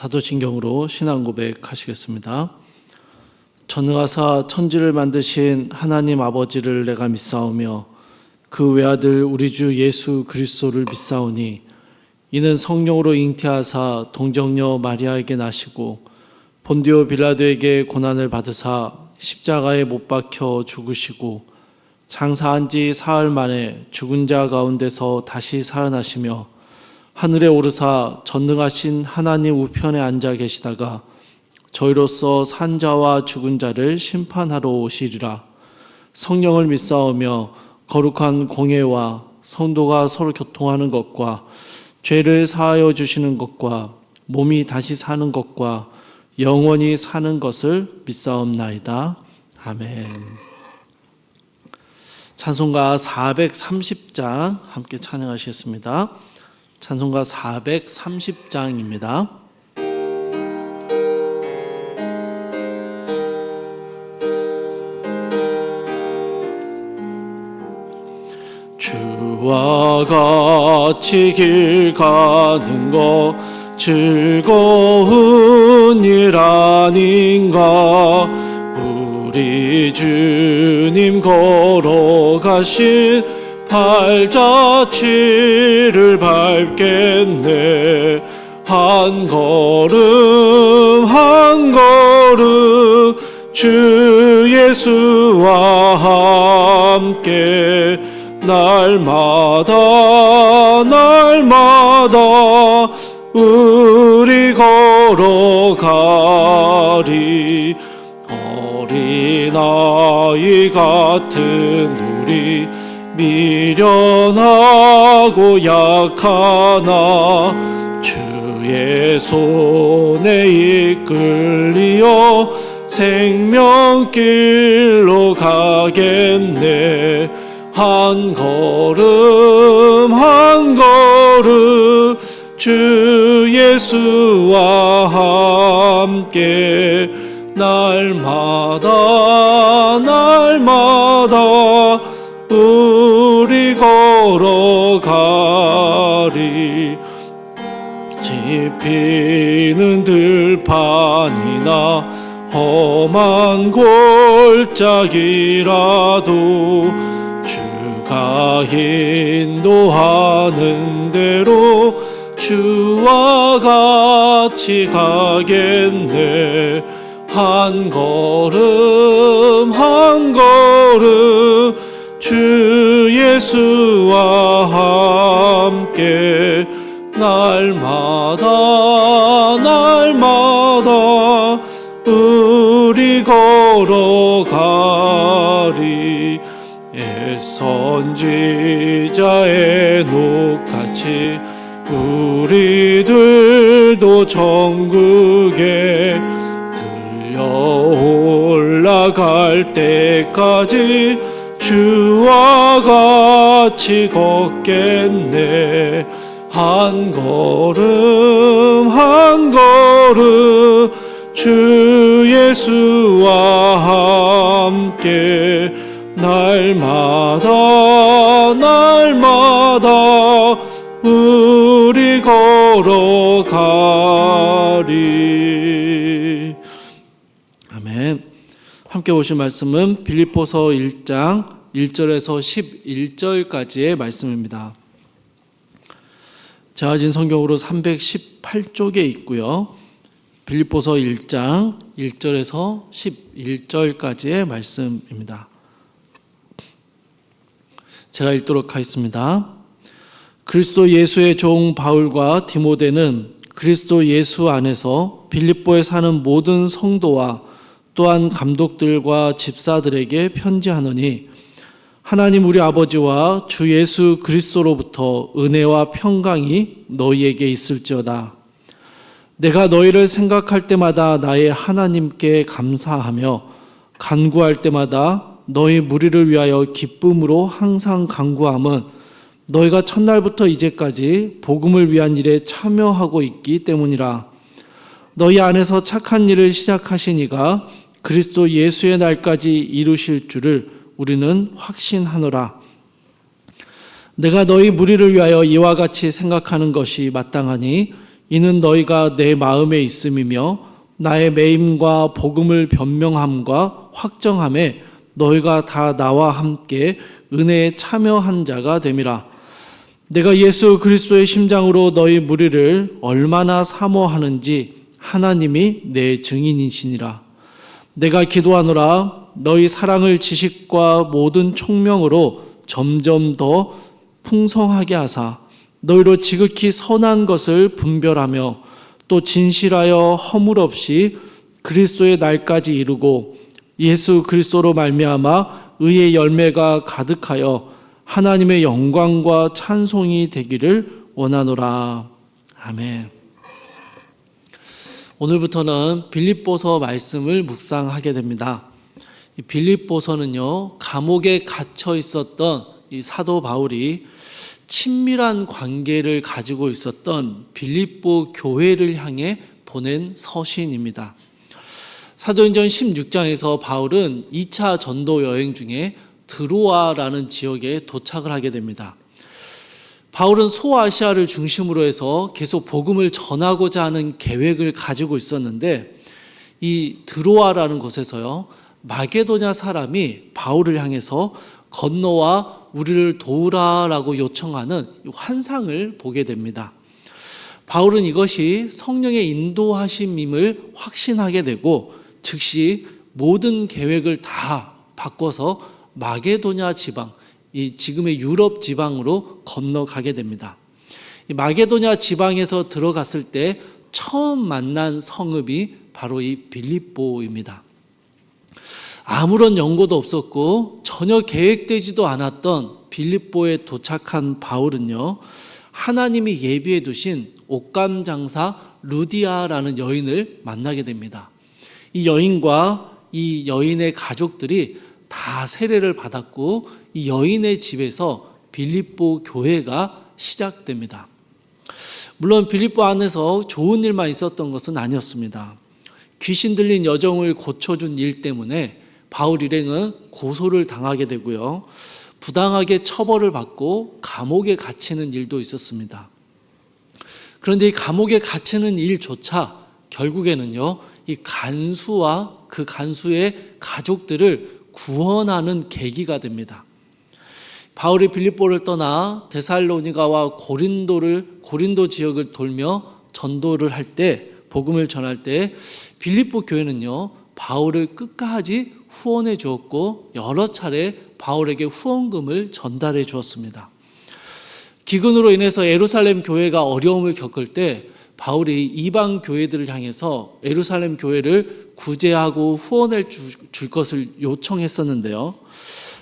사도신경으로 신앙 고백하시겠습니다. 전능하사 천지를 만드신 하나님 아버지를 내가 믿사오며 그 외아들 우리 주 예수 그리스도를 믿사오니 이는 성령으로 잉태하사 동정녀 마리아에게 나시고 본디오 빌라도에게 고난을 받으사 십자가에 못 박혀 죽으시고 장사한 지 사흘 만에 죽은 자 가운데서 다시 살아나시며 하늘에 오르사 전능하신 하나님 우편에 앉아 계시다가 저희로서 산 자와 죽은 자를 심판하러 오시리라. 성령을 믿사오며 거룩한 공예와 성도가 서로 교통하는 것과 죄를 사하여 주시는 것과 몸이 다시 사는 것과 영원히 사는 것을 믿사옵나이다. 아멘. 찬송가 430장 함께 찬양하시겠습니다. 찬송가 430장입니다. 주와 같이 길 가는 것 즐거운 일 아닌가. 우리 주님 걸어가신 발자취를 밟겠네. 한 걸음 한 걸음 주 예수와 함께 날마다 우리 걸어가리. 어린아이 같은 우리 미련하고 약하나 주의 손에 이끌리어 생명길로 가겠네. 한 걸음 한 걸음 주 예수와 함께 날마다 우리 걸어가리. 짚히는 들판이나 험한 골짜기라도 주가 인도하는 대로 주와 같이 가겠네. 한 걸음 한 걸음 주 예수와 함께 날마다 우리 걸어가리. 애선지자 에녹같이 우리들도 천국에 들려 올라갈 때까지 주와 같이 걷겠네. 한 걸음 한 걸음 주 예수와 함께 날마다 우리 걸어가리. 아멘. 함께 보실 말씀은 빌립보서 1장 1절에서 11절까지의 말씀입니다. 제가 가진 성경으로 318쪽에 있고요. 빌립보서 1장 1절에서 11절까지의 말씀입니다. 제가 읽도록 하겠습니다. 그리스도 예수의 종 바울과 디모데는 그리스도 예수 안에서 빌립보에 사는 모든 성도와 또한 감독들과 집사들에게 편지하노니 하나님 우리 아버지와 주 예수 그리스도로부터 은혜와 평강이 너희에게 있을지어다. 내가 너희를 생각할 때마다 나의 하나님께 감사하며 간구할 때마다 너희 무리를 위하여 기쁨으로 항상 간구함은 너희가 첫날부터 이제까지 복음을 위한 일에 참여하고 있기 때문이라. 너희 안에서 착한 일을 시작하신 이가 그리스도 예수의 날까지 이루실 줄을 우리는 확신하노라. 내가 너희 무리를 위하여 이와 같이 생각하는 것이 마땅하니 이는 너희가 내 마음에 있음이며 나의 매임과 복음을 변명함과 확정함에 너희가 다 나와 함께 은혜에 참여한 자가 됨이라. 내가 예수 그리스도의 심장으로 너희 무리를 얼마나 사모하는지 하나님이 내 증인이시니라. 내가 기도하노라. 너희 사랑을 지식과 모든 총명으로 점점 더 풍성하게 하사 너희로 지극히 선한 것을 분별하며 또 진실하여 허물 없이 그리스도의 날까지 이루고 예수 그리스도로 말미암아 의의 열매가 가득하여 하나님의 영광과 찬송이 되기를 원하노라. 아멘. 오늘부터는 빌립보서 말씀을 묵상하게 됩니다. 이 빌립보서는요, 감옥에 갇혀 있었던 이 사도 바울이 친밀한 관계를 가지고 있었던 빌립보 교회를 향해 보낸 서신입니다. 사도행전 16장에서 바울은 2차 전도 여행 중에 드로아라는 지역에 도착을 하게 됩니다. 바울은 소아시아를 중심으로 해서 계속 복음을 전하고자 하는 계획을 가지고 있었는데, 이 드로아라는 곳에서요, 마게도냐 사람이 바울을 향해서 건너와 우리를 도우라라고 요청하는 환상을 보게 됩니다. 바울은 이것이 성령의 인도하심임을 확신하게 되고 즉시 모든 계획을 다 바꿔서 마게도냐 지방, 이 지금의 유럽 지방으로 건너가게 됩니다. 이 마게도냐 지방에서 들어갔을 때 처음 만난 성읍이 바로 이 빌립보입니다. 아무런 연고도 없었고 전혀 계획되지도 않았던 빌립보에 도착한 바울은요, 하나님이 예비해 두신 옷감 장사 루디아라는 여인을 만나게 됩니다. 이 여인과 이 여인의 가족들이 다 세례를 받았고 이 여인의 집에서 빌립보 교회가 시작됩니다. 물론 빌립보 안에서 좋은 일만 있었던 것은 아니었습니다. 귀신 들린 여종을 고쳐준 일 때문에 바울 일행은 고소를 당하게 되고요, 부당하게 처벌을 받고 감옥에 갇히는 일도 있었습니다. 그런데 이 감옥에 갇히는 일조차 결국에는요, 이 간수와 그 간수의 가족들을 구원하는 계기가 됩니다. 바울이 빌립보를 떠나 데살로니가와 고린도 지역을 돌며 전도를 할 때, 복음을 전할 때 빌립보 교회는요, 바울을 끝까지 후원해 주었고 여러 차례 바울에게 후원금을 전달해 주었습니다. 기근으로 인해서 예루살렘 교회가 어려움을 겪을 때 바울이 이방 교회들을 향해서 예루살렘 교회를 구제하고 후원해 줄 것을 요청했었는데요,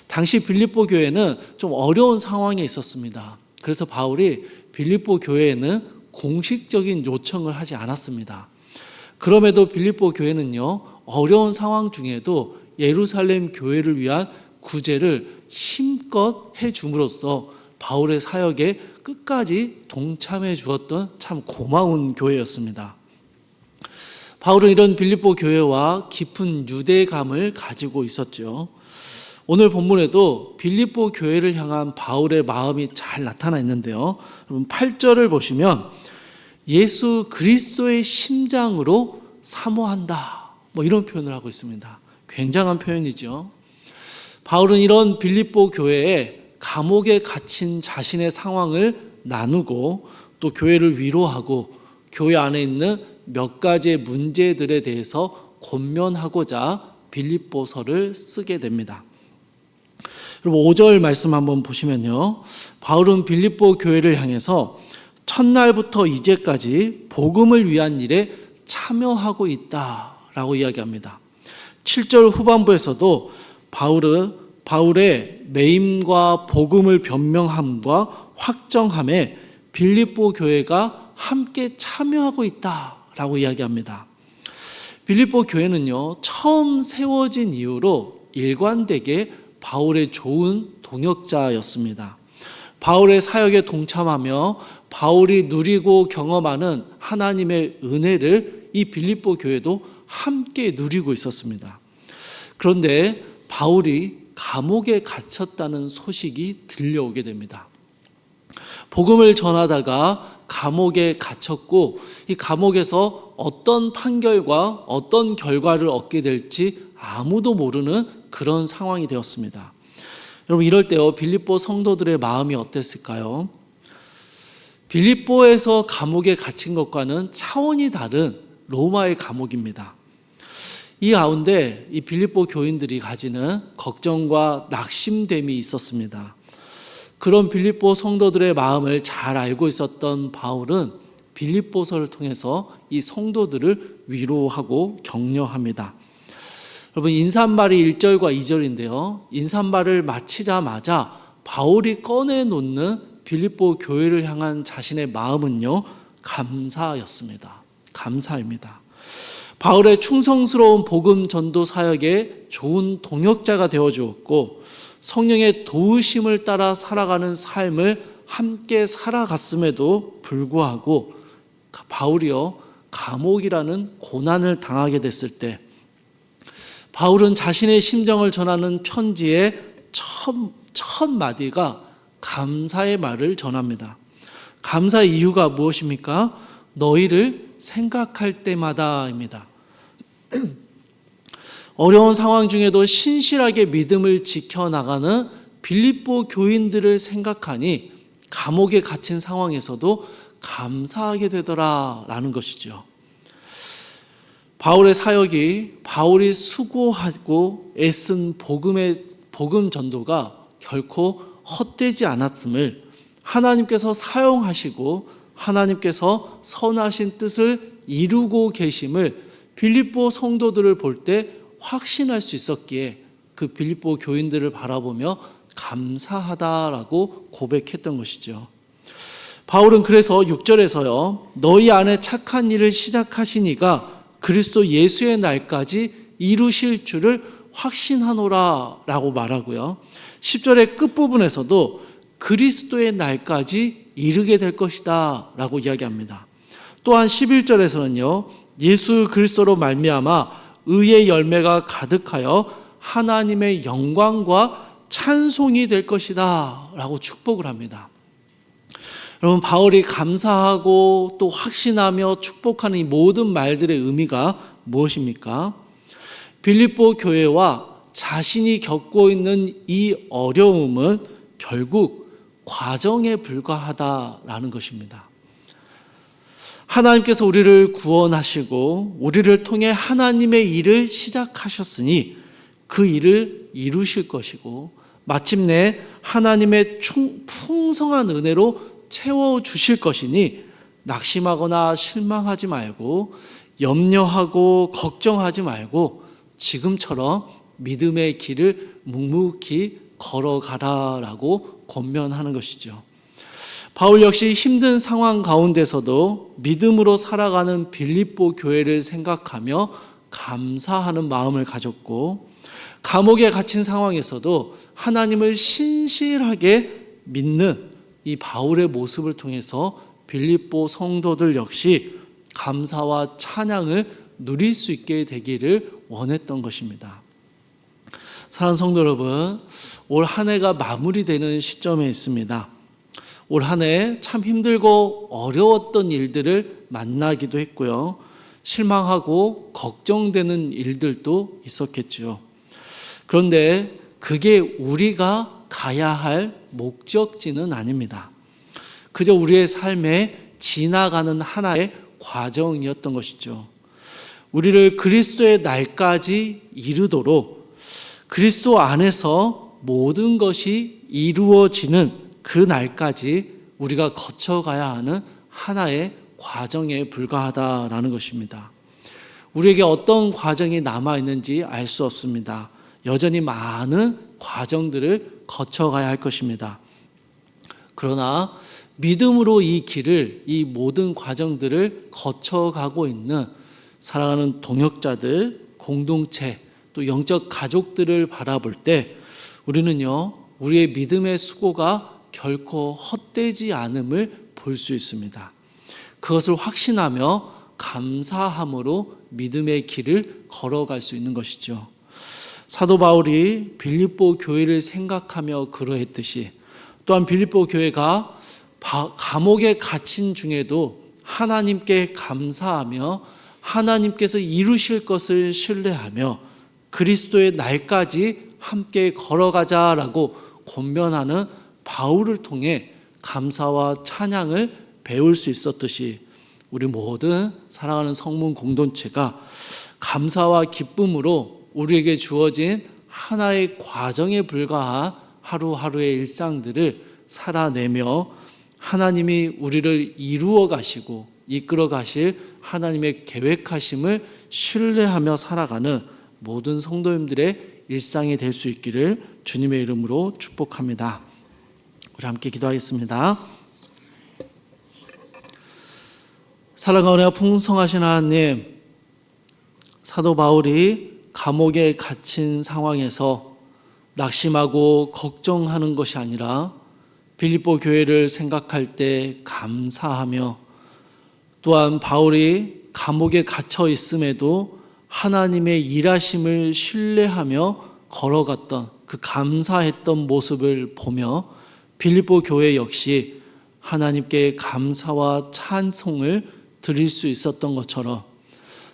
당시 빌립보 교회는 좀 어려운 상황에 있었습니다. 그래서 바울이 빌립보 교회에는 공식적인 요청을 하지 않았습니다. 그럼에도 빌립보 교회는요, 어려운 상황 중에도 예루살렘 교회를 위한 구제를 힘껏 해줌으로써 바울의 사역에 끝까지 동참해 주었던 참 고마운 교회였습니다. 바울은 이런 빌립보 교회와 깊은 유대감을 가지고 있었죠. 오늘 본문에도 빌립보 교회를 향한 바울의 마음이 잘 나타나 있는데요, 여러분 8절을 보시면 예수 그리스도의 심장으로 사모한다, 이런 표현을 하고 있습니다. 굉장한 표현이죠. 바울은 이런 빌립보 교회에 감옥에 갇힌 자신의 상황을 나누고 또 교회를 위로하고 교회 안에 있는 몇 가지의 문제들에 대해서 권면하고자 빌립보서를 쓰게 됩니다. 여러분 5절 말씀 한번 보시면요, 바울은 빌립보 교회를 향해서 첫날부터 이제까지 복음을 위한 일에 참여하고 있다라고 이야기합니다. 7절 후반부에서도 바울의 매임과 복음을 변명함과 확정함에 빌립보 교회가 함께 참여하고 있다라고 이야기합니다. 빌립보 교회는요, 처음 세워진 이후로 일관되게 바울의 좋은 동역자였습니다. 바울의 사역에 동참하며 바울이 누리고 경험하는 하나님의 은혜를 이 빌립보 교회도 함께 누리고 있었습니다. 그런데 바울이 감옥에 갇혔다는 소식이 들려오게 됩니다. 복음을 전하다가 감옥에 갇혔고 이 감옥에서 어떤 판결과 어떤 결과를 얻게 될지 아무도 모르는 그런 상황이 되었습니다. 여러분, 이럴 때요 빌립보 성도들의 마음이 어땠을까요? 빌립보에서 감옥에 갇힌 것과는 차원이 다른 로마의 감옥입니다. 이 가운데 이 빌립보 교인들이 가지는 걱정과 낙심됨이 있었습니다. 그런 빌립보 성도들의 마음을 잘 알고 있었던 바울은 빌립보서를 통해서 이 성도들을 위로하고 격려합니다. 여러분, 인사말이 1절과 2절인데요. 인사말을 마치자마자 바울이 꺼내놓는 빌립보 교회를 향한 자신의 마음은요, 감사였습니다. 감사입니다. 바울의 충성스러운 복음 전도 사역에 좋은 동역자가 되어주었고 성령의 도우심을 따라 살아가는 삶을 함께 살아갔음에도 불구하고 바울이요 감옥이라는 고난을 당하게 됐을 때 바울은 자신의 심정을 전하는 편지의 첫 마디가 감사의 말을 전합니다. 감사의 이유가 무엇입니까? 너희를 생각할 때마다입니다. 어려운 상황 중에도 신실하게 믿음을 지켜나가는 빌립보 교인들을 생각하니 감옥에 갇힌 상황에서도 감사하게 되더라라는 것이죠. 바울의 사역이 바울이 수고하고 애쓴 복음 전도가 결코 헛되지 않았음을 하나님께서 사용하시고 하나님께서 선하신 뜻을 이루고 계심을 빌립보 성도들을 볼 때 확신할 수 있었기에 그 빌립보 교인들을 바라보며 감사하다라고 고백했던 것이죠. 바울은 그래서 6절에서요 너희 안에 착한 일을 시작하신 이가 그리스도 예수의 날까지 이루실 줄을 확신하노라 라고 말하고요. 10절의 끝부분에서도 그리스도의 날까지 이르게 될 것이다 라고 이야기합니다. 또한 11절에서는요 예수 그리스도로 말미암아 의의 열매가 가득하여 하나님의 영광과 찬송이 될 것이다 라고 축복을 합니다. 여러분, 바울이 감사하고 또 확신하며 축복하는 이 모든 말들의 의미가 무엇입니까? 빌립보 교회와 자신이 겪고 있는 이 어려움은 결국 과정에 불과하다라는 것입니다. 하나님께서 우리를 구원하시고 우리를 통해 하나님의 일을 시작하셨으니 그 일을 이루실 것이고 마침내 하나님의 풍성한 은혜로 채워주실 것이니 낙심하거나 실망하지 말고 염려하고 걱정하지 말고 지금처럼 믿음의 길을 묵묵히 걸어가라라고 권면하는 것이죠. 바울 역시 힘든 상황 가운데서도 믿음으로 살아가는 빌립보 교회를 생각하며 감사하는 마음을 가졌고 감옥에 갇힌 상황에서도 하나님을 신실하게 믿는 이 바울의 모습을 통해서 빌립보 성도들 역시 감사와 찬양을 누릴 수 있게 되기를 원했던 것입니다. 사랑하는 성도 여러분, 올 한 해가 마무리되는 시점에 있습니다. 올 한 해 참 힘들고 어려웠던 일들을 만나기도 했고요. 실망하고 걱정되는 일들도 있었겠죠. 그런데 그게 우리가 가야 할 목적지는 아닙니다. 그저 우리의 삶에 지나가는 하나의 과정이었던 것이죠. 우리를 그리스도의 날까지 이르도록 그리스도 안에서 모든 것이 이루어지는 그 날까지 우리가 거쳐가야 하는 하나의 과정에 불과하다라는 것입니다. 우리에게 어떤 과정이 남아있는지 알 수 없습니다. 여전히 많은 과정들을 거쳐가야 할 것입니다. 그러나 믿음으로 이 길을, 이 모든 과정들을 거쳐가고 있는 사랑하는 동역자들, 공동체, 또 영적 가족들을 바라볼 때 우리는요, 우리의 믿음의 수고가 결코 헛되지 않음을 볼 수 있습니다. 그것을 확신하며 감사함으로 믿음의 길을 걸어갈 수 있는 것이죠. 사도 바울이 빌립보 교회를 생각하며 그러했듯이 또한 빌립보 교회가 감옥에 갇힌 중에도 하나님께 감사하며 하나님께서 이루실 것을 신뢰하며 그리스도의 날까지 함께 걸어가자라고 권면하는 바울을 통해 감사와 찬양을 배울 수 있었듯이 우리 모든 사랑하는 성문 공동체가 감사와 기쁨으로 우리에게 주어진 하나의 과정에 불과한 하루하루의 일상들을 살아내며 하나님이 우리를 이루어 가시고 이끌어 가실 하나님의 계획하심을 신뢰하며 살아가는 모든 성도님들의 일상이 될 수 있기를 주님의 이름으로 축복합니다. 우리 함께 기도하겠습니다. 사랑하오나 풍성하신 하나님, 사도 바울이 감옥에 갇힌 상황에서 낙심하고 걱정하는 것이 아니라 빌립보 교회를 생각할 때 감사하며, 또한 바울이 감옥에 갇혀 있음에도 하나님의 일하심을 신뢰하며 걸어갔던 그 감사했던 모습을 보며 빌립보 교회 역시 하나님께 감사와 찬송을 드릴 수 있었던 것처럼,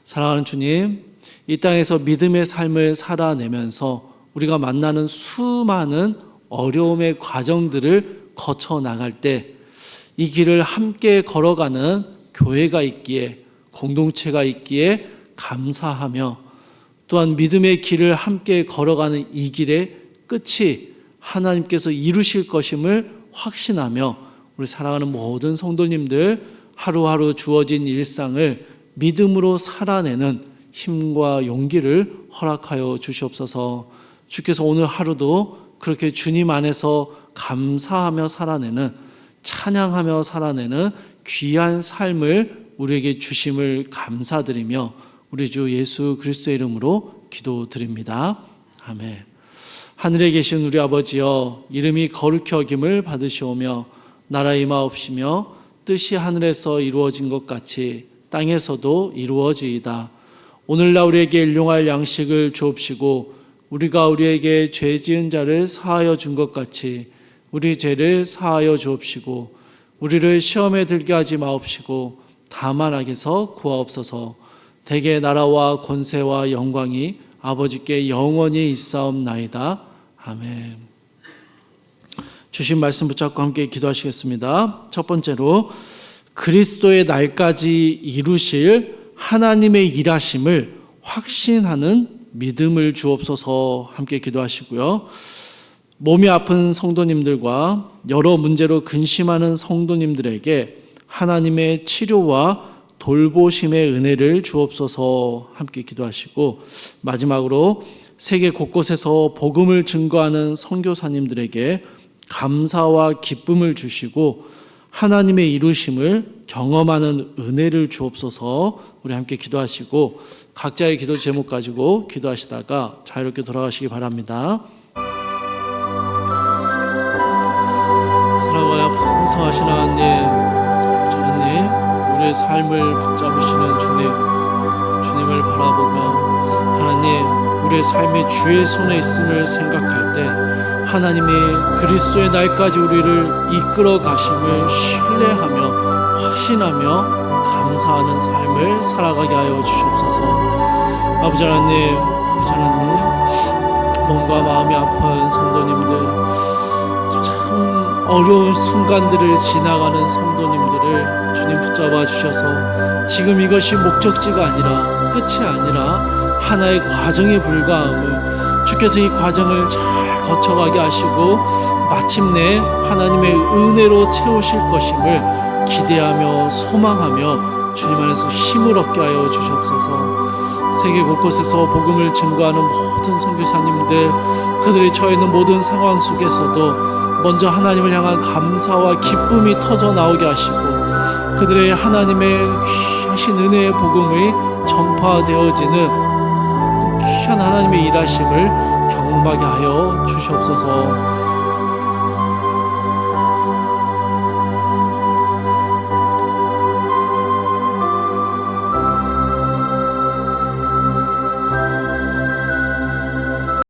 사랑하는 주님, 이 땅에서 믿음의 삶을 살아내면서 우리가 만나는 수많은 어려움의 과정들을 거쳐 나갈 때 이 길을 함께 걸어가는 교회가 있기에, 공동체가 있기에 감사하며, 또한 믿음의 길을 함께 걸어가는 이 길의 끝이 하나님께서 이루실 것임을 확신하며 우리 사랑하는 모든 성도님들 하루하루 주어진 일상을 믿음으로 살아내는 힘과 용기를 허락하여 주시옵소서. 주께서 오늘 하루도 그렇게 주님 안에서 감사하며 살아내는, 찬양하며 살아내는 귀한 삶을 우리에게 주심을 감사드리며 우리 주 예수 그리스도의 이름으로 기도드립니다. 아멘. 하늘에 계신 우리 아버지여, 이름이 거룩히 여김을 받으시오며 나라 임하옵시며 뜻이 하늘에서 이루어진 것 같이 땅에서도 이루어지이다. 오늘날 우리에게 일용할 양식을 주옵시고 우리가 우리에게 죄 지은 자를 사하여 준 것 같이 우리 죄를 사하여 주옵시고 우리를 시험에 들게 하지 마옵시고 다만 악에서 구하옵소서. 대개 나라와 권세와 영광이 아버지께 영원히 있사옵나이다. 아멘. 주신 말씀 붙잡고 함께 기도하시겠습니다. 첫 번째로 그리스도의 날까지 이루실 하나님의 일하심을 확신하는 믿음을 주옵소서. 함께 기도하시고요. 몸이 아픈 성도님들과 여러 문제로 근심하는 성도님들에게 하나님의 치료와 돌보심의 은혜를 주옵소서. 함께 기도하시고, 마지막으로 세계 곳곳에서 복음을 증거하는 선교사님들에게 감사와 기쁨을 주시고 하나님의 이루심을 경험하는 은혜를 주옵소서. 우리 함께 기도하시고 각자의 기도 제목 가지고 기도하시다가 자유롭게 돌아가시기 바랍니다. 사랑하여 풍성하신 하나님, 우리의 삶을 붙잡으시는 주님을 바라보며 하나님, 우리의 삶이 주의 손에 있음을 생각할 때 하나님이 그리스도의 날까지 우리를 이끌어 가심을 신뢰하며 확신하며 감사하는 삶을 살아가게 하여 주시옵소서. 아버지 하나님, 몸과 마음이 아픈 성도님들, 참 어려운 순간들을 지나가는 성도님들을 주님 붙잡아 주셔서 지금 이것이 목적지가 아니라, 끝이 아니라 하나의 과정에 불과함을 주께서 이 과정을 잘 거쳐가게 하시고 마침내 하나님의 은혜로 채우실 것임을 기대하며 소망하며 주님 안에서 힘을 얻게 하여 주시옵소서. 세계 곳곳에서 복음을 증거하는 모든 선교사님들, 그들이 처해 있는 모든 상황 속에서도 먼저 하나님을 향한 감사와 기쁨이 터져 나오게 하시고 그들의 하나님의 귀하신 은혜의 복음이 전파되어지는 귀한 하나님의 일하심을 경험하게 하여 주시옵소서.